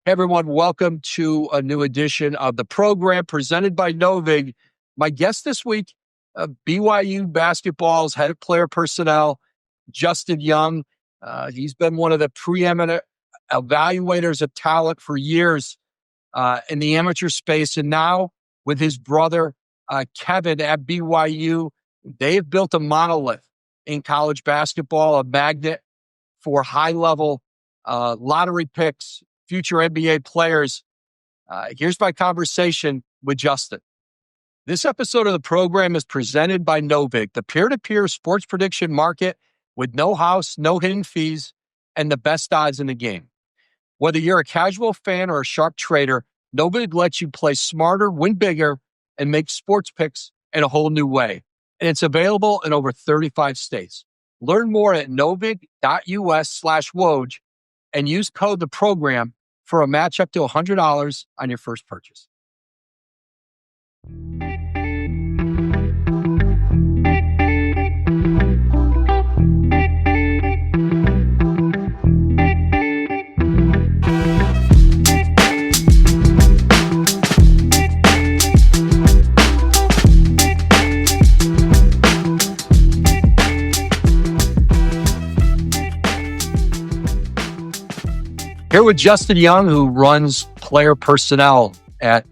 Hey everyone, welcome to a new edition of the program presented by Novig. My guest this week, BYU Basketball's head of player personnel, Justin Young. He's been one of the preeminent evaluators of talent for years in the amateur space. And now with his brother, Kevin at BYU, they've built a monolith in college basketball, a magnet for high-level lottery picks, future NBA players. Here's my conversation with Justin. This episode of the program is presented by Novig, the peer-to-peer sports prediction market with no house, no hidden fees, and the best odds in the game. Whether you're a casual fan or a sharp trader, Novig lets you play smarter, win bigger, and make sports picks in a whole new way. And it's available in over 35 states. Learn more at novig.us/Woj and use code the program for a match up to $100 on your first purchase. Here with Justin Young, who runs player personnel at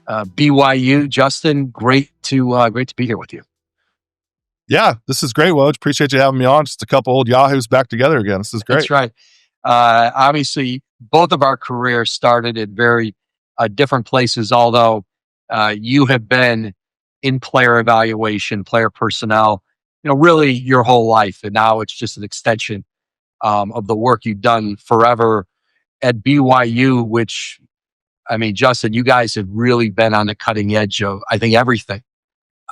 BYU. Justin, great to be here with you. Yeah, this is great, Woj. Appreciate you having me on. Just a couple old yahoos back together again. This is great. That's right. Obviously, both of our careers started at very different places, although you have been in player evaluation, player personnel, really your whole life. And now it's just an extension of the work you've done forever at BYU, which, Justin, you guys have really been on the cutting edge of, I think, everything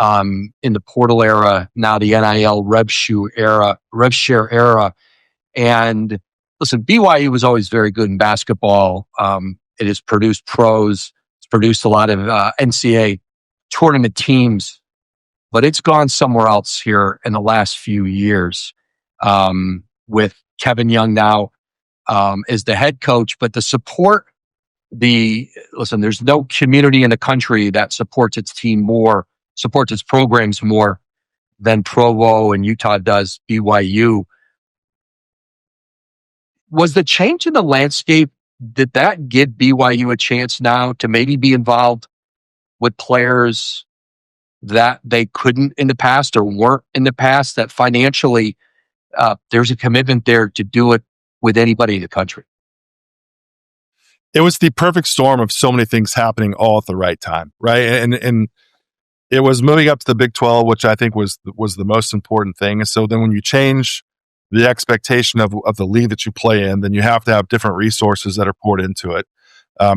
in the portal era, now the NIL rev share era. And listen, BYU was always very good in basketball. It has produced pros. It's produced a lot of NCAA tournament teams, but it's gone somewhere else here in the last few years with Kevin Young now as the head coach. But the support, there's no community in the country that supports its team more, supports its programs more than Provo and Utah does BYU. Was the change in the landscape, did that give BYU a chance now to maybe be involved with players that they couldn't in the past or weren't in the past, that financially there's a commitment there to do it with anybody in the country? It was the perfect storm of so many things happening all at the right time, right? And it was moving up to the Big 12, which I think was the most important thing. And so then when you change the expectation of the league that you play in, then you have to have different resources that are poured into it.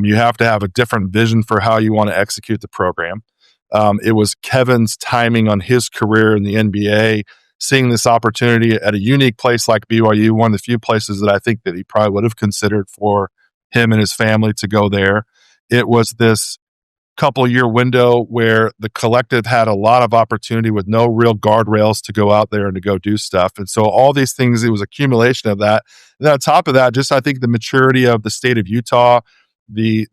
You have to have a different vision for how you want to execute the program. It was Kevin's timing on his career in the NBA, seeing this opportunity at a unique place like BYU, one of the few places that I think that he probably would have considered for him and his family to go there. It was this couple-year window where the collective had a lot of opportunity with no real guardrails to go out there and to go do stuff. And so all these things, it was accumulation of that. And then on top of that, just I think the maturity of the state of Utah, the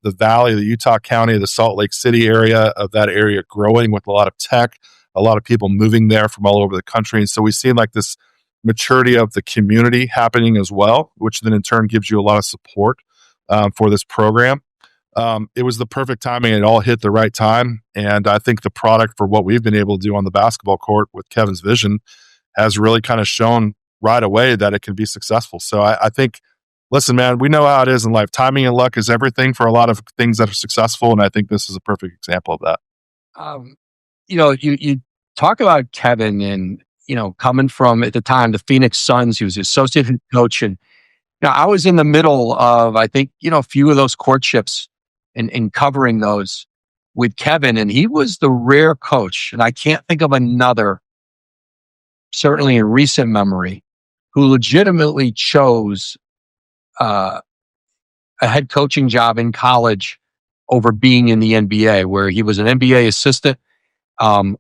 valley, the Utah County, the Salt Lake City area, of that area growing with a lot of tech, a lot of people moving there from all over the country. And so we see like this maturity of the community happening as well, which then in turn gives you a lot of support for this program. It was the perfect timing. It all hit the right time. And I think the product for what we've been able to do on the basketball court with Kevin's vision has really kind of shown right away that it can be successful. So I think, listen, man, we know how it is in life. Timing and luck is everything for a lot of things that are successful. And I think this is a perfect example of that. You talk about Kevin and, coming from, at the time, the Phoenix Suns. He was the associate head coach. And I was in the middle of, I think, a few of those courtships and covering those with Kevin. And he was the rare coach. And I can't think of another, certainly in recent memory, who legitimately chose a head coaching job in college over being in the NBA, where he was an NBA assistant,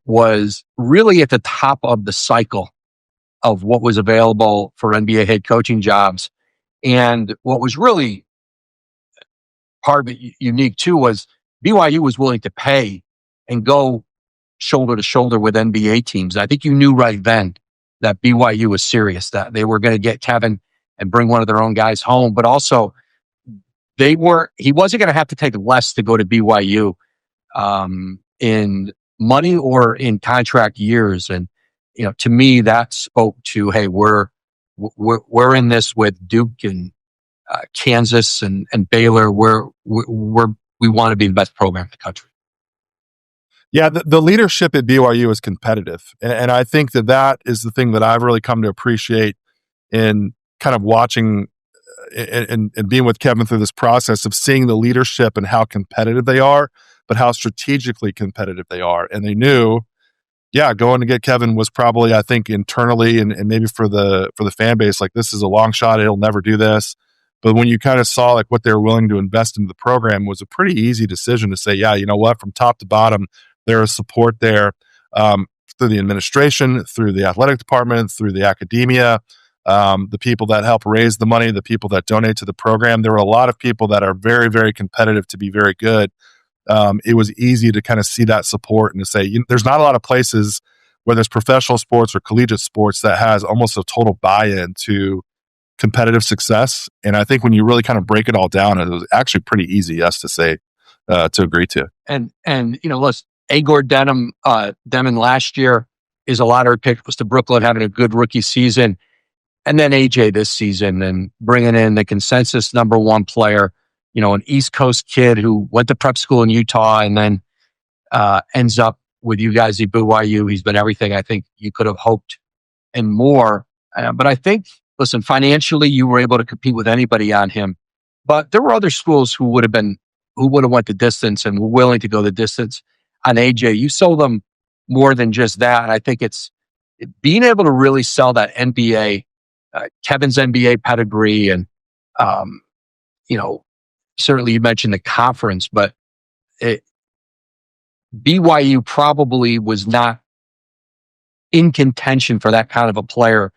was really at the top of the cycle of what was available for NBA head coaching jobs. And what was really part of it unique too was BYU was willing to pay and go shoulder to shoulder with NBA teams. I think you knew right then that BYU was serious, that they were going to get Kevin and bring one of their own guys home, but also he wasn't going to have to take less to go to BYU in money or in contract years. And, to me, that spoke to, hey, we're in this with Duke and Kansas and Baylor. We want to be the best program in the country. Yeah, the leadership at BYU is competitive. And I think that is the thing that I've really come to appreciate in kind of watching and being with Kevin through this process of seeing the leadership and how competitive they are, but how strategically competitive they are. And they knew, going to get Kevin was probably, I think, internally and maybe for the fan base, like, this is a long shot. He'll never do this. But when you kind of saw like what they were willing to invest into the program, was a pretty easy decision to say, yeah, you know what, from top to bottom, there is support there through the administration, through the athletic department, through the academia, the people that help raise the money, the people that donate to the program. There were a lot of people that are very, very competitive to be very good. It was easy to kind of see that support and to say, there's not a lot of places, whether it's professional sports or collegiate sports, that has almost a total buy-in to competitive success. And I think when you really kind of break it all down, it was actually pretty easy, yes, to say, to agree to. And listen, Agor Demon last year is a lottery pick, was to Brooklyn, having a good rookie season. And then AJ this season, and bringing in the consensus number one player, an East Coast kid who went to prep school in Utah and then ends up with you guys at BYU. He's been everything I think you could have hoped and more. But I think, listen, financially, you were able to compete with anybody on him. But there were other schools who would have went the distance and were willing to go the distance on AJ. You sold them more than just that. And I think it's being able to really sell that NBA, Kevin's NBA pedigree. And, certainly you mentioned the conference, but BYU probably was not in contention for that kind of a player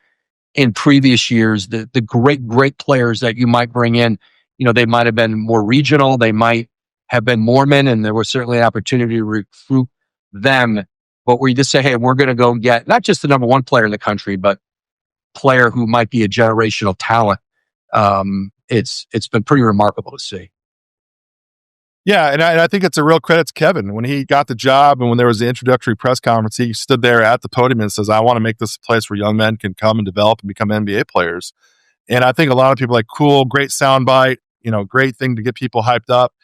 in previous years. The great players that you might bring in, they might have been more regional. They might have been Mormon, and there was certainly an opportunity to recruit them. But where you just say, hey, we're going to go get not just the number one player in the country, but player who might be a generational talent. It's been pretty remarkable to see. Yeah, and I think it's a real credit to Kevin. When he got the job and when there was the introductory press conference, he stood there at the podium and says, I want to make this a place where young men can come and develop and become NBA players. And I think a lot of people are like, cool, great soundbite, great thing to get people hyped up.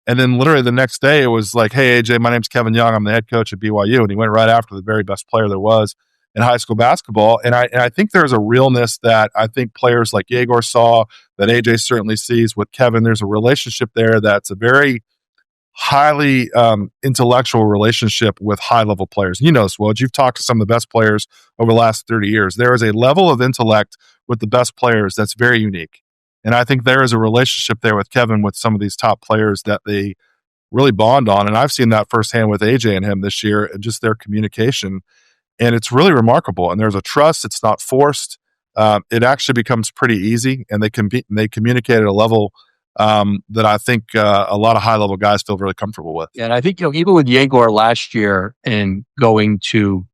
And then literally the next day it was like, hey, AJ, my name's Kevin Young. I'm the head coach at BYU. And he went right after the very best player there was in high school basketball. And I think there's a realness that I think players like Yegor saw, that AJ certainly sees with Kevin. There's a relationship there that's a very highly intellectual relationship with high-level players. You know this, Woj. You've talked to some of the best players over the last 30 years. There is a level of intellect with the best players that's very unique. And I think there is a relationship there with Kevin with some of these top players that they really bond on. And I've seen that firsthand with AJ and him this year, and just their communication. And it's really remarkable. And there's a trust. It's not forced. It actually becomes pretty easy. And they communicate at a level that I think a lot of high-level guys feel really comfortable with. Yeah, and I think, even with Yegor last year and going to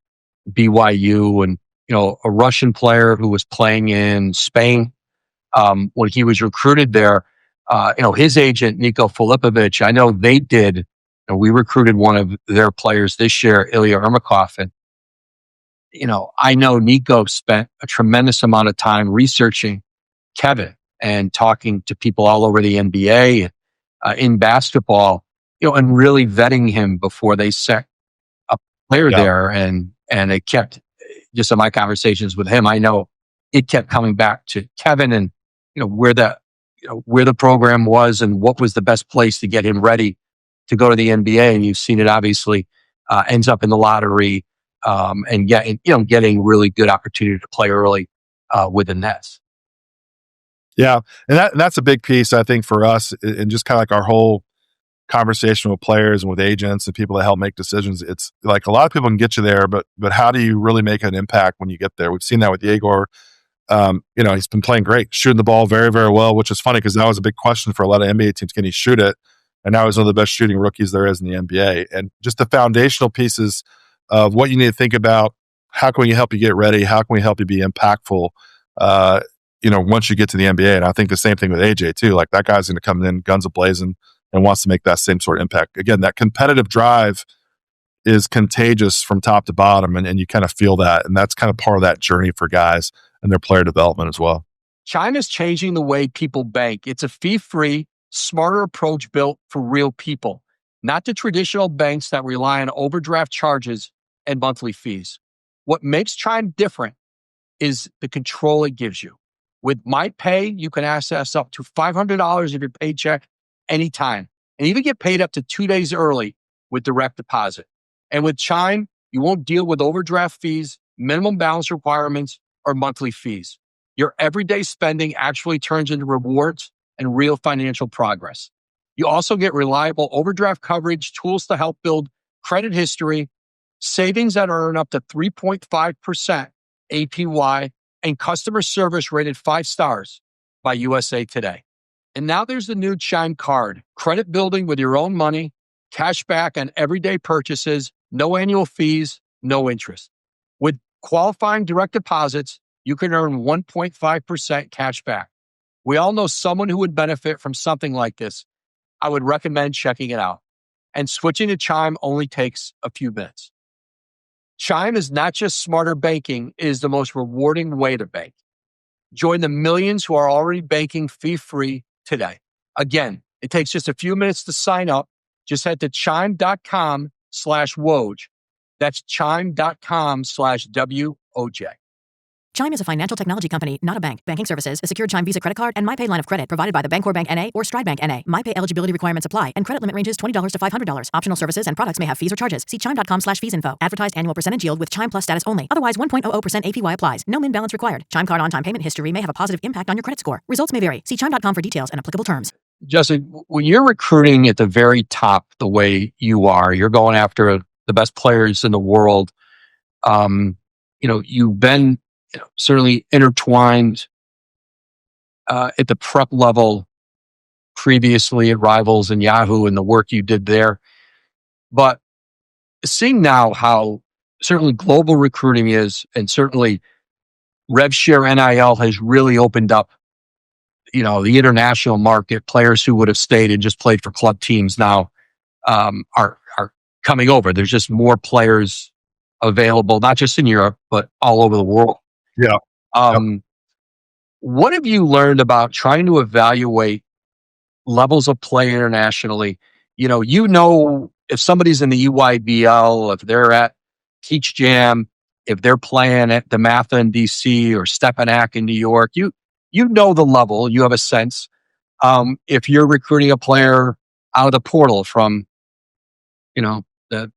BYU and, a Russian player who was playing in Spain when he was recruited there, his agent, Niko Filipovic, I know they did, we recruited one of their players this year, Ilya Ermakov. And, I know Nico spent a tremendous amount of time researching Kevin and talking to people all over the NBA, in basketball, and really vetting him before they set a player there. And it kept, just in my conversations with him, I know it kept coming back to Kevin and, where the program was and what was the best place to get him ready to go to the NBA. And you've seen it obviously, ends up in the lottery, and getting really good opportunity to play early, with the Nets. Yeah. And that's a big piece, I think, for us, and just kind of like our whole conversation with players and with agents and people that help make decisions. It's like a lot of people can get you there, but how do you really make an impact when you get there? We've seen that with Yegor. He's been playing great, shooting the ball very, very well, which is funny because that was a big question for a lot of NBA teams. Can he shoot it? And now he's one of the best shooting rookies there is in the NBA. And just the foundational pieces of what you need to think about. How can we help you get ready? How can we help you be impactful? Once you get to the NBA. And I think the same thing with AJ too. Like that guy's going to come in guns a-blazing and wants to make that same sort of impact. Again, that competitive drive is contagious from top to bottom, and you kind of feel that. And that's kind of part of that journey for guys and their player development as well. China's changing the way people bank. It's a fee-free, smarter approach built for real people, not the traditional banks that rely on overdraft charges and monthly fees. What makes Chime different is the control it gives you. With MyPay, you can access up to $500 of your paycheck anytime, and even get paid up to 2 days early with direct deposit. And with Chime, you won't deal with overdraft fees, minimum balance requirements, or monthly fees. Your everyday spending actually turns into rewards and real financial progress. You also get reliable overdraft coverage, tools to help build credit history, savings that earn up to 3.5% APY, and customer service rated 5 stars by USA Today. And now there's the new Chime Card, credit building with your own money, cash back on everyday purchases, no annual fees, no interest. With qualifying direct deposits, you can earn 1.5% cash back. We all know someone who would benefit from something like this. I would recommend checking it out. And switching to Chime only takes a few minutes. Chime is not just smarter banking, it is the most rewarding way to bank. Join the millions who are already banking fee-free today. Again, it takes just a few minutes to sign up. Just head to chime.com/Woj. That's chime.com/WOJ. Chime is a financial technology company, not a bank. Banking services, a secured Chime Visa credit card, and MyPay line of credit provided by the Bancorp Bank N.A. or Stride Bank N.A. MyPay eligibility requirements apply, and credit limit ranges $20 to $500. Optional services and products may have fees or charges. See chime.com/fees info. Advertised annual percentage yield with Chime Plus status only. Otherwise, 1.00% APY applies. No min balance required. Chime card on-time payment history may have a positive impact on your credit score. Results may vary. See chime.com for details and applicable terms. Justin, when you're recruiting at the very top the way you are, you're going after the best players in the world. You've been certainly intertwined at the prep level previously at Rivals and Yahoo and the work you did there. But seeing now how certainly global recruiting is, and certainly RevShare NIL has really opened up, the international market. Players who would have stayed and just played for club teams now are coming over. There's just more players available, not just in Europe, but all over the world. Yeah. What have you learned about trying to evaluate levels of play internationally? If somebody's in the EYBL, if they're at Teach Jam, if they're playing at the Matha in DC or Stepanak in New York, you know the level, you have a sense. If you're recruiting a player out of the portal from, the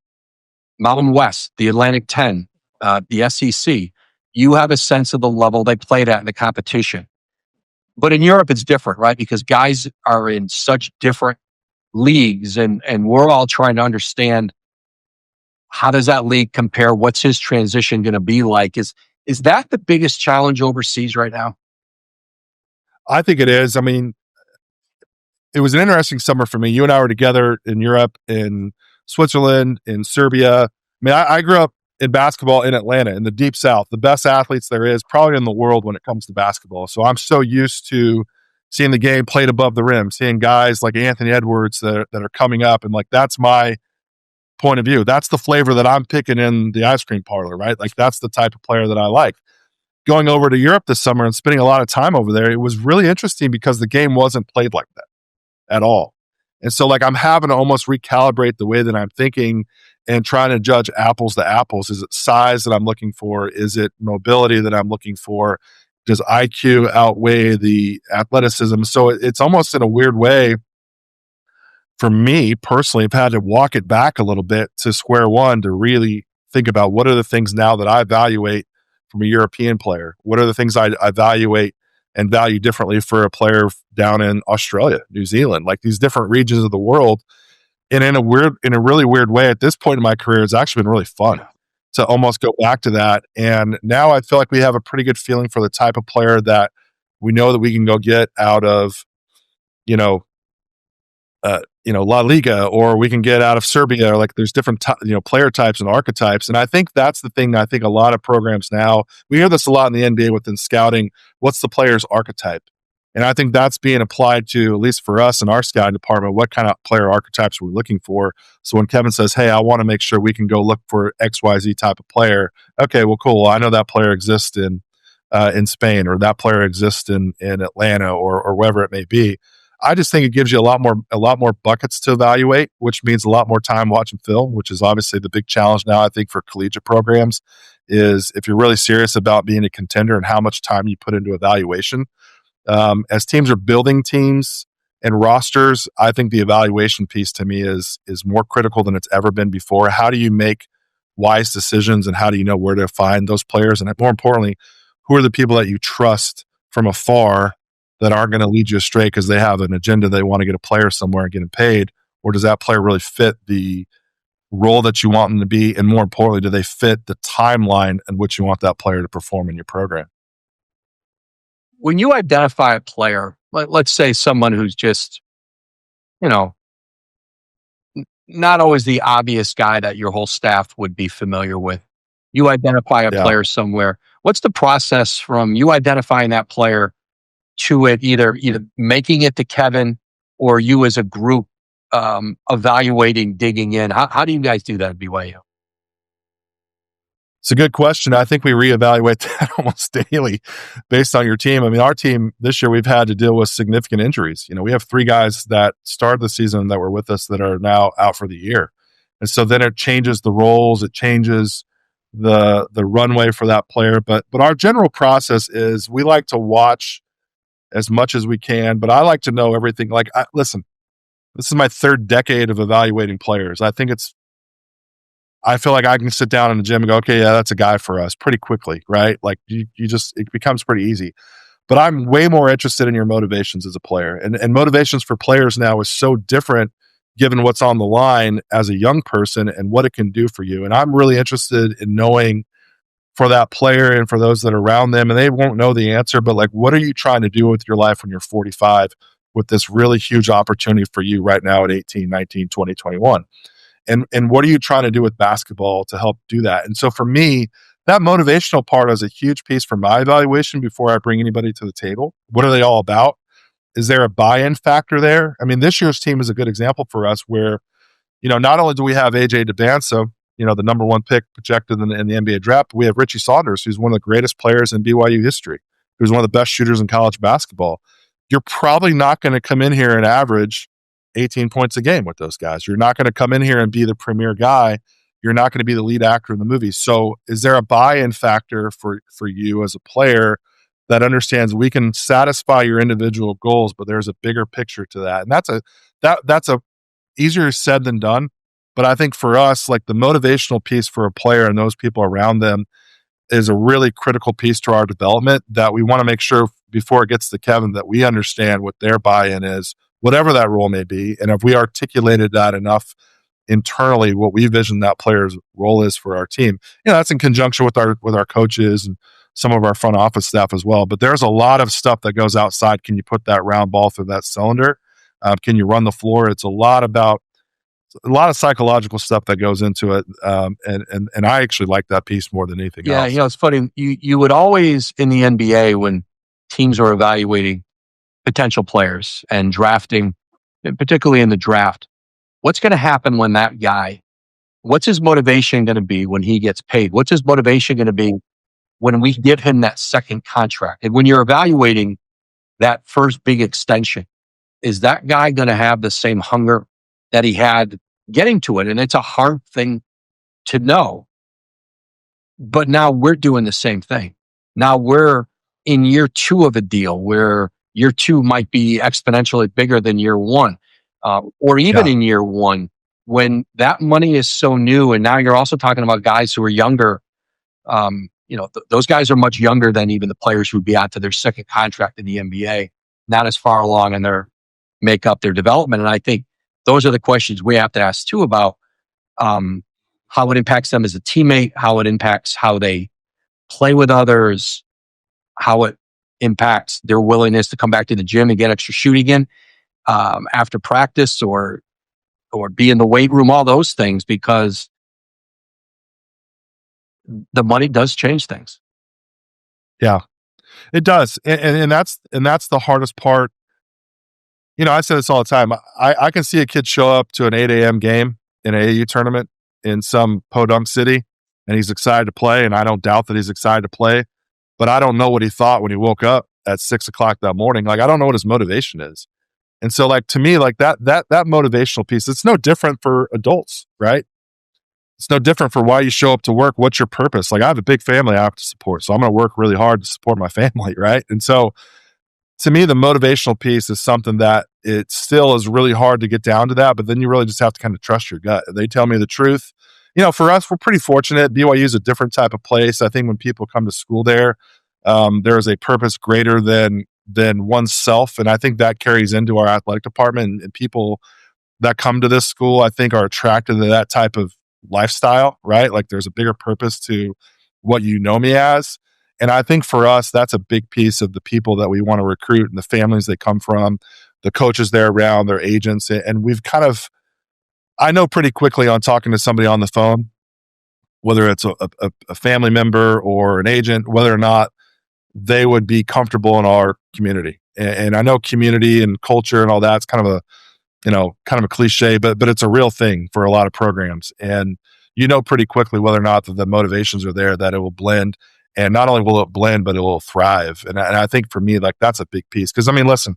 Mountain West, the Atlantic 10, the SEC, you have a sense of the level they played at in the competition. But in Europe, it's different, right? Because guys are in such different leagues, and we're all trying to understand, how does that league compare? What's his transition going to be like? Is that the biggest challenge overseas right now? I think it is. I mean, it was an interesting summer for me. You and I were together in Europe, in Switzerland, in Serbia. I mean, I grew up in basketball in Atlanta, in the deep South, the best athletes there is probably in the world when it comes to basketball. So I'm so used to seeing the game played above the rim, seeing guys like Anthony Edwards that are coming up. And like, that's my point of view. That's the flavor that I'm picking in the ice cream parlor, right? Like, that's the type of player that I like. Going over to Europe this summer and spending a lot of time over there, it was really interesting because the game wasn't played like that at all. And so like, I'm having to almost recalibrate the way that I'm thinking and trying to judge apples to apples. Is it size that I'm looking for? Is it mobility that I'm looking for? Does IQ outweigh the athleticism? So it's almost in a weird way for me personally, I've had to walk it back a little bit to square one to really think about what are the things now that I evaluate from a European player? What are the things I evaluate and value differently for a player down in Australia, New Zealand, like these different regions of the world? And in a really weird way, at this point in my career, it's actually been really fun to almost go back to that. And now I feel like we have a pretty good feeling for the type of player that we know that we can go get out of, La Liga, or we can get out of Serbia. Or like there's different, player types and archetypes. And I think that's the thing that I think a lot of programs now, we hear this a lot in the NBA within scouting. What's the player's archetype? And I think that's being applied to, at least for us in our scouting department, what kind of player archetypes we're looking for. So when Kevin says, hey, I want to make sure we can go look for XYZ type of player. Okay, well, cool. Well, I know that player exists in Spain, or that player exists in Atlanta, or wherever it may be. I just think it gives you a lot more buckets to evaluate, which means a lot more time watching film, which is obviously the big challenge now, I think, for collegiate programs, is if you're really serious about being a contender and how much time you put into evaluation. As teams are building teams and rosters, I think the evaluation piece to me is more critical than it's ever been before. How do you make wise decisions, and how do you know where to find those players? And more importantly, who are the people that you trust from afar that aren't going to lead you astray because they have an agenda, they want to get a player somewhere and get him paid? Or does that player really fit the role that you want them to be? And more importantly, do they fit the timeline in which you want that player to perform in your program? When you identify a player, let's say someone who's just, not always the obvious guy that your whole staff would be familiar with. You identify a player somewhere. What's the process from you identifying that player to it either making it to Kevin, or you as a group evaluating, digging in? How do you guys do that at BYU? It's a good question. I think we reevaluate that almost daily based on your team. I mean, our team this year, we've had to deal with significant injuries. We have 3 guys that started the season that were with us that are now out for the year. And so then it changes the roles, it changes the runway for that player. But our general process is we like to watch as much as we can, but I like to know everything. Listen, this is my 3rd decade of evaluating players. I feel like I can sit down in the gym and go, okay, yeah, that's a guy for us pretty quickly, right? Like it becomes pretty easy. But I'm way more interested in your motivations as a player. And motivations for players now is so different given what's on the line as a young person and what it can do for you. And I'm really interested in knowing for that player and for those that are around them, and they won't know the answer, but like, what are you trying to do with your life when you're 45 with this really huge opportunity for you right now at 18, 19, 20, 21? And what are you trying to do with basketball to help do that? And so for me, that motivational part is a huge piece for my evaluation before I bring anybody to the table. What are they all about? Is there a buy-in factor there? I mean, this year's team is a good example for us where, not only do we have AJ Dybantsa, the number 1 pick projected in the NBA draft, we have Richie Saunders, who's one of the greatest players in BYU history, who's one of the best shooters in college basketball. You're probably not going to come in here and average 18 points a game with those guys. You're not going to come in here and be the premier guy. You're not going to be the lead actor in the movie. So is there a buy-in factor for you as a player that understands we can satisfy your individual goals, but there's a bigger picture to that? And that's a easier said than done. But I think for us, like the motivational piece for a player and those people around them is a really critical piece to our development that we want to make sure before it gets to Kevin that we understand what their buy-in is, whatever that role may be. And if we articulated that enough internally, what we vision that player's role is for our team, that's in conjunction with our coaches and some of our front office staff as well. But there's a lot of stuff that goes outside. Can you put that round ball through that cylinder? Can you run the floor? It's a lot of psychological stuff that goes into it. And I actually like that piece more than anything else. Yeah, it's funny. You would always, in the NBA, when teams are evaluating potential players and drafting, and particularly in the draft, what's going to happen when that guy, what's his motivation going to be when he gets paid? What's his motivation going to be when we give him that second contract? And when you're evaluating that first big extension, is that guy going to have the same hunger that he had getting to it? And it's a hard thing to know. But now we're doing the same thing. Now we're in year 2 of a deal where year 2 might be exponentially bigger than year 1, or even in year 1, when that money is so new. And now you're also talking about guys who are younger. Those guys are much younger than even the players who would be out to their second contract in the NBA, not as far along in their makeup, their development. And I think those are the questions we have to ask too about how it impacts them as a teammate, how it impacts how they play with others, how it impacts their willingness to come back to the gym and get extra shooting in after practice, or or be in the weight room, all those things, because the money does change things. Yeah, it does. And that's the hardest part. I say this all the time. I can see a kid show up to an 8 a.m. game in an AAU tournament in some podunk city, and he's excited to play. And I don't doubt that he's excited to play, but I don't know what he thought when he woke up at 6 o'clock that morning. Like, I don't know what his motivation is. And so, like, to me, like that motivational piece, it's no different for adults, right? It's no different for why you show up to work. What's your purpose? Like, I have a big family I have to support, so I'm going to work really hard to support my family, right? And so, to me, the motivational piece is something that it still is really hard to get down to that, but then you really just have to kind of trust your gut. They tell me the truth. For us, we're pretty fortunate. BYU is a different type of place. I think when people come to school there is a purpose greater than oneself, and I think that carries into our athletic department. And people that come to this school, I think, are attracted to that type of lifestyle, right? Like, there's a bigger purpose to what you know me as. And I think for us, that's a big piece of the people that we want to recruit and the families they come from, the coaches they're around, their agents. And we've I know pretty quickly on talking to somebody on the phone, whether it's a family member or an agent, whether or not they would be comfortable in our community. And I know community and culture and all that's kind of a cliche, but it's a real thing for a lot of programs. And pretty quickly whether or not the motivations are there, that it will blend. And not only will it blend, but it will thrive. And I think for me, like, that's a big piece. Because, I mean, listen,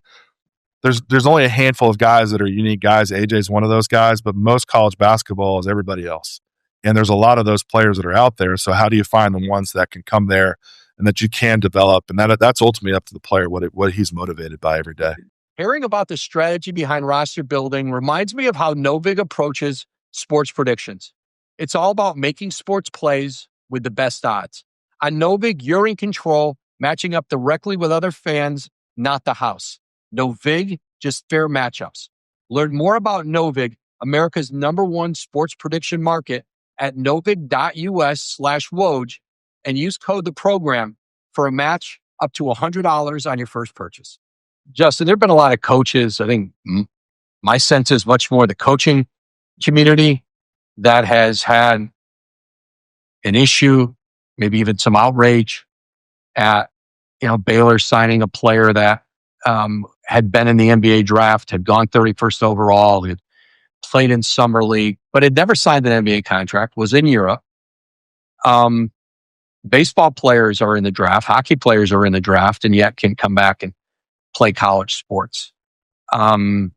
there's only a handful of guys that are unique guys. AJ's one of those guys, but most college basketball is everybody else. And there's a lot of those players that are out there. So how do you find the ones that can come there and that you can develop? And that's ultimately up to the player, what he's motivated by every day. Hearing about the strategy behind roster building reminds me of how Novig approaches sports predictions. It's all about making sports plays with the best odds. On Novig, you're in control, matching up directly with other fans, not the house. No vig, just fair matchups. Learn more about Novig, America's #1 sports prediction market, at novig.us/Woj, and use code the program for a match up to $100 on your first purchase. Justin, there have been a lot of coaches. I think my sense is much more the coaching community that has had an issue, maybe even some outrage at, Baylor signing a player that had been in the NBA draft, had gone 31st overall, had played in summer league, but had never signed an NBA contract, was in Europe. Baseball players are in the draft, hockey players are in the draft, and yet can come back and play college sports. I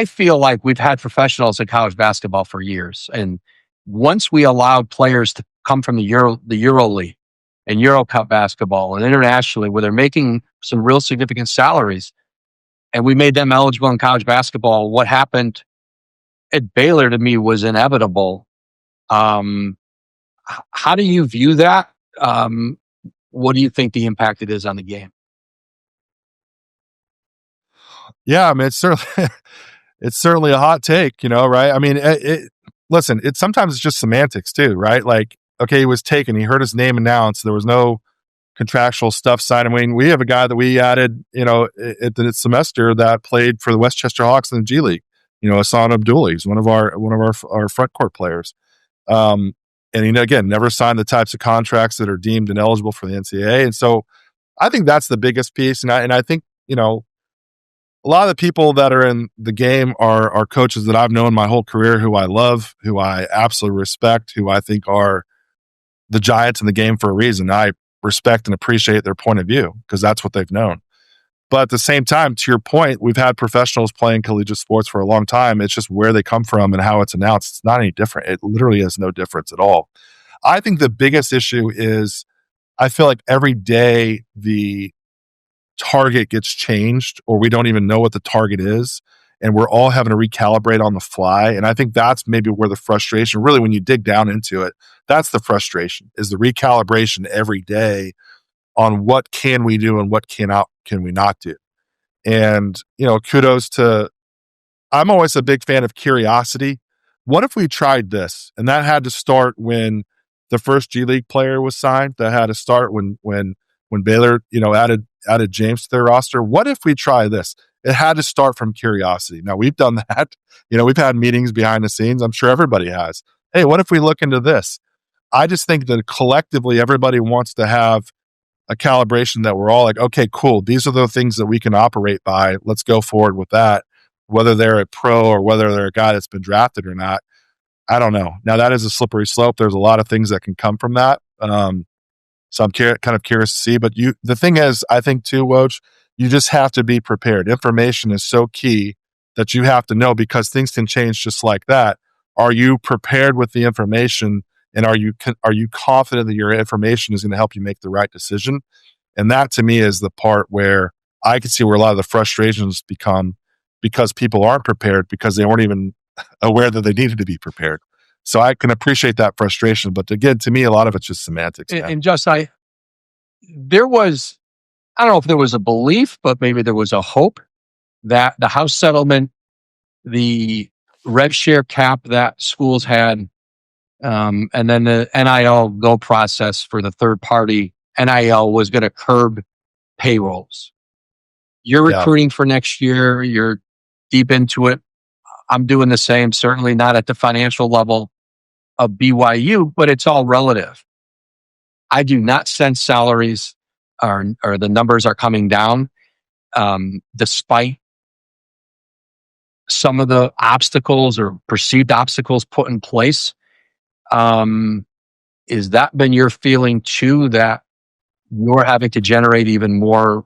feel like we've had professionals in college basketball for years. And once we allowed players to come from the Euro League and Euro Cup basketball and internationally, where they're making some real significant salaries, and we made them eligible in college basketball, what happened at Baylor to me was inevitable. How do you view that? What do you think the impact it is on the game? Yeah, I mean, it's certainly a hot take, right? I mean, listen, sometimes it's just semantics too, right? Like, okay, he was taken, he heard his name announced, there was no contractual stuff signed. I mean, we have a guy that we added, at the semester that played for the Westchester Hawks in the G League. Hassan Abdullah, he's one of our front court players. And again, never signed the types of contracts that are deemed ineligible for the NCAA. And so I think that's the biggest piece. And I think, a lot of the people that are in the game are coaches that I've known my whole career, who I love, who I absolutely respect, who I think are the giants in the game for a reason. I respect and appreciate their point of view because that's what they've known. But at the same time, to your point, we've had professionals playing collegiate sports for a long time. It's just where they come from and how it's announced. It's not any different. It literally has no difference at all. I think the biggest issue is I feel like every day the target gets changed, or we don't even know what the target is, and we're all having to recalibrate on the fly. And I think that's maybe where the frustration, really, when you dig down into it, that's the frustration, is the recalibration every day on what can we do and what can we not do. And, kudos to, I'm always a big fan of curiosity. What if we tried this? And that had to start when the first G League player was signed. That had to start when Baylor, added James to their roster. What if we try this? it had to start from curiosity. Now we've done that. We've had meetings behind the scenes. I'm sure everybody has. Hey, what if we look into this? I just think that collectively everybody wants to have a calibration that we're all like, okay, cool. These are the things that we can operate by. Let's go forward with that. Whether they're a pro or whether they're a guy that's been drafted or not, I don't know. Now that is a slippery slope. There's a lot of things that can come from that. So I'm kind of curious to see. But the thing is, I think too, Woj, you just have to be prepared. Information is so key that you have to know because things can change just like that. Are you prepared with the information? And are you confident that your information is going to help you make the right decision? And that to me is the part where I can see where a lot of the frustrations become because people aren't prepared because they weren't even aware that they needed to be prepared. So I can appreciate that frustration. But again, to me, a lot of it's just semantics. And just I don't know if there was a belief, but maybe there was a hope that the house settlement, the rev share cap that schools had, and then the NIL go process for the third party NIL was going to curb payrolls. You're recruiting for next year. You're deep into it. I'm doing the same, certainly not at the financial level of BYU, but it's all relative. I do not sense salaries or the numbers are coming down, despite some of the obstacles or perceived obstacles put in place. Is that been your feeling too, that you're having to generate even more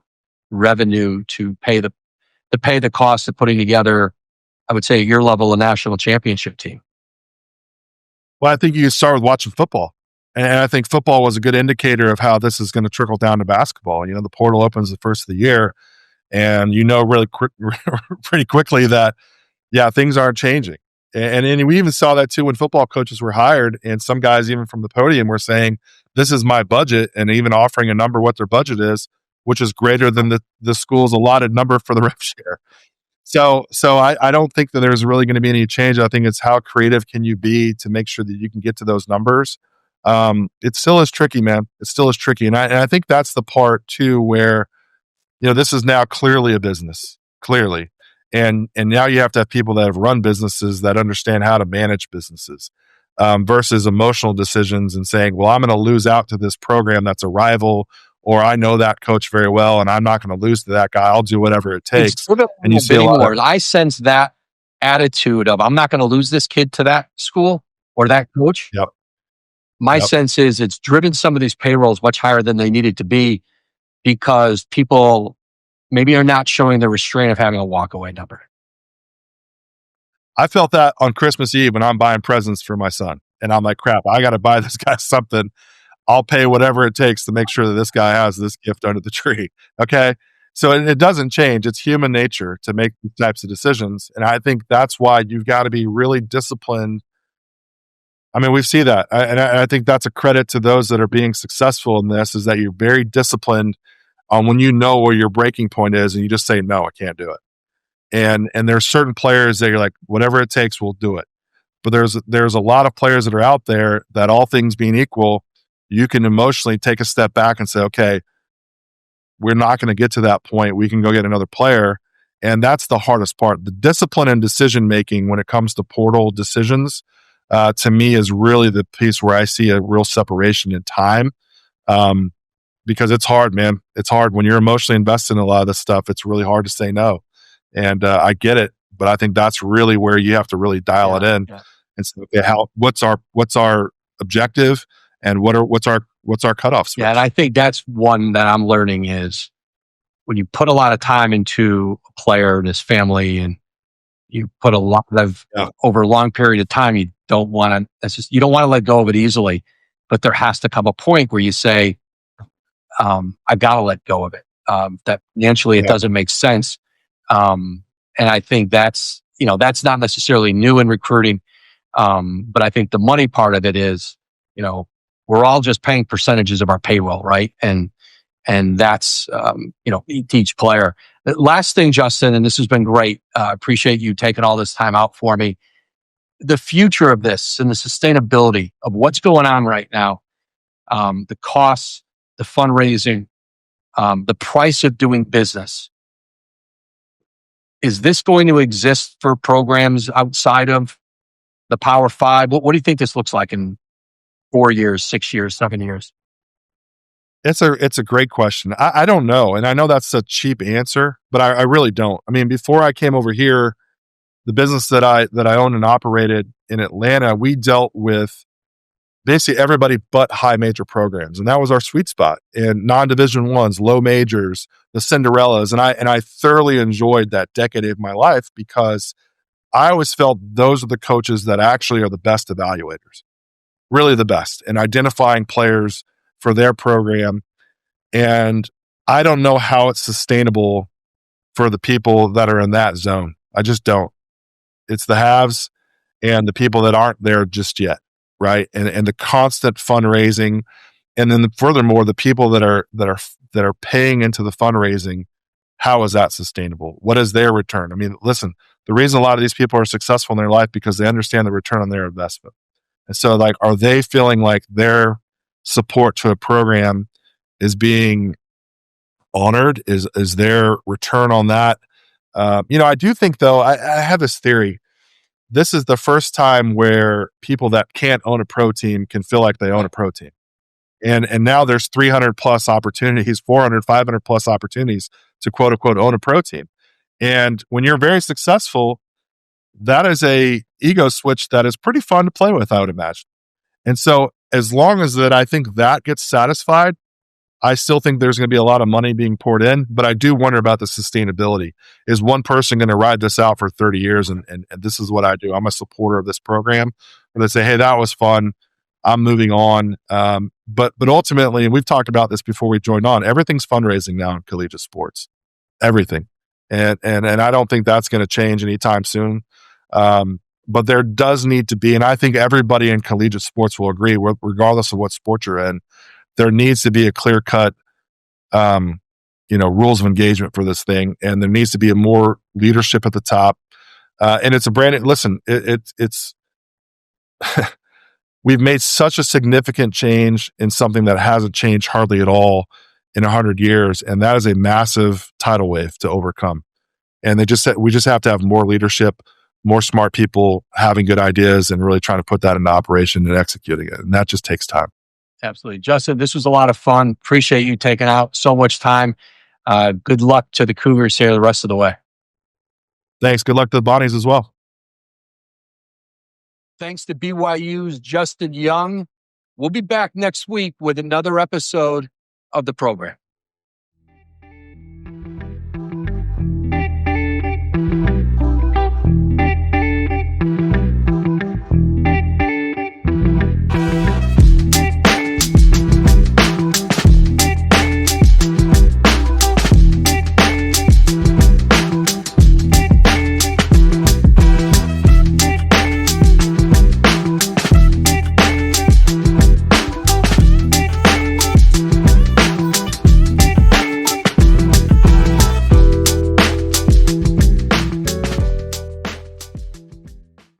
revenue to pay the cost of putting together, I would say, at your level, a national championship team? Well, I think you can start with watching football. And I think football was a good indicator of how this is going to trickle down to basketball. The portal opens the first of the year, and really pretty quickly that, things aren't changing. And we even saw that too when football coaches were hired, and some guys even from the podium were saying, this is my budget, and even offering a number what their budget is, which is greater than the school's allotted number for the rev share. So I don't think that there's really going to be any change. I think it's how creative can you be to make sure that you can get to those numbers. It still is tricky, man. It still is tricky. And I think that's the part too, where, this is now clearly a business, clearly. And now you have to have people that have run businesses that understand how to manage businesses, versus emotional decisions and saying, well, I'm going to lose out to this program that's a rival, or I know that coach very well and I'm not going to lose to that guy. I'll do whatever it takes. And you see I sense that attitude of, I'm not going to lose this kid to that school or that coach. Yep. My sense is it's driven some of these payrolls much higher than they needed to be because people maybe are not showing the restraint of having a walkaway number. I felt that on Christmas Eve when I'm buying presents for my son. And I'm like, crap, I got to buy this guy something. I'll pay whatever it takes to make sure that this guy has this gift under the tree. Okay. So it doesn't change. It's human nature to make these types of decisions. And I think that's why you've got to be really disciplined. I mean, we see that. And I think that's a credit to those that are being successful in this, is that you're very disciplined on when you know where your breaking point is and you just say, no, I can't do it. And there's certain players that you're like, whatever it takes, we'll do it. But there's a lot of players that are out there that, all things being equal, you can emotionally take a step back and say, okay, we're not going to get to that point. We can go get another player. And that's the hardest part. The discipline and decision making when it comes to portal decisions, to me, is really the piece where I see a real separation in time. Because it's hard, man. It's hard when you're emotionally invested in a lot of this stuff. It's really hard to say no. And I get it, but I think that's really where you have to really dial it in and say, okay, what's our objective, and what's our cutoff switch? Yeah, and I think that's one that I'm learning is when you put a lot of time into a player and his family, and you put a lot of over a long period of time, you don't want to let go of it easily. But there has to come a point where you say, I got to let go of it. That financially it doesn't make sense. And I think that's not necessarily new in recruiting. But I think the money part of it is, we're all just paying percentages of our payroll, right? And that's, each player. The last thing, Justin, and this has been great. Appreciate you taking all this time out for me. The future of this and the sustainability of what's going on right now, the costs, the fundraising, the price of doing business. Is this going to exist for programs outside of the Power Five? What do you think this looks like in 4 years, 6 years, 7 years? It's a great question. I don't know. And I know that's a cheap answer, but I really don't. I mean, before I came over here, the business that I owned and operated in Atlanta, we dealt with basically everybody but high major programs. And that was our sweet spot. And non-division ones, low majors, the Cinderellas. And I thoroughly enjoyed that decade of my life because I always felt those are the coaches that actually are the best evaluators, really the best, and identifying players for their program. And I don't know how it's sustainable for the people that are in that zone. I just don't. It's the haves and the people that aren't there just yet, right? And the constant fundraising, and then furthermore, the people that are paying into the fundraising. How is that sustainable? What is their return? I mean, listen, the reason a lot of these people are successful in their life because they understand the return on their investment. And so, like, are they feeling like their support to a program is being honored? Is their return on that? I do think, though, I have this theory. This is the first time where people that can't own a pro team can feel like they own a pro team. And now there's 300 plus opportunities, 400, 500 plus opportunities to quote unquote own a pro team. And when you're very successful, that is a ego switch that is pretty fun to play with, I would imagine. And so as long as that, I think that gets satisfied, I still think there's going to be a lot of money being poured in, but I do wonder about the sustainability. Is one person going to ride this out for 30 years and this is what I do? I'm a supporter of this program. Or they say, hey, that was fun, I'm moving on. But ultimately, and we've talked about this before we joined on, everything's fundraising now in collegiate sports. Everything. And I don't think that's going to change anytime soon. But there does need to be, and I think everybody in collegiate sports will agree, regardless of what sport you're in, there needs to be a clear-cut, rules of engagement for this thing, and there needs to be a more leadership at the top. And it's a brand. Listen, it's we've made such a significant change in something that hasn't changed hardly at all in 100 years, and that is a massive tidal wave to overcome. And we just have to have more leadership, more smart people having good ideas, and really trying to put that into operation and executing it. And that just takes time. Absolutely. Justin, this was a lot of fun. Appreciate you taking out so much time. Good luck to the Cougars here the rest of the way. Thanks. Good luck to the Bonnies as well. Thanks to BYU's Justin Young. We'll be back next week with another episode of the program.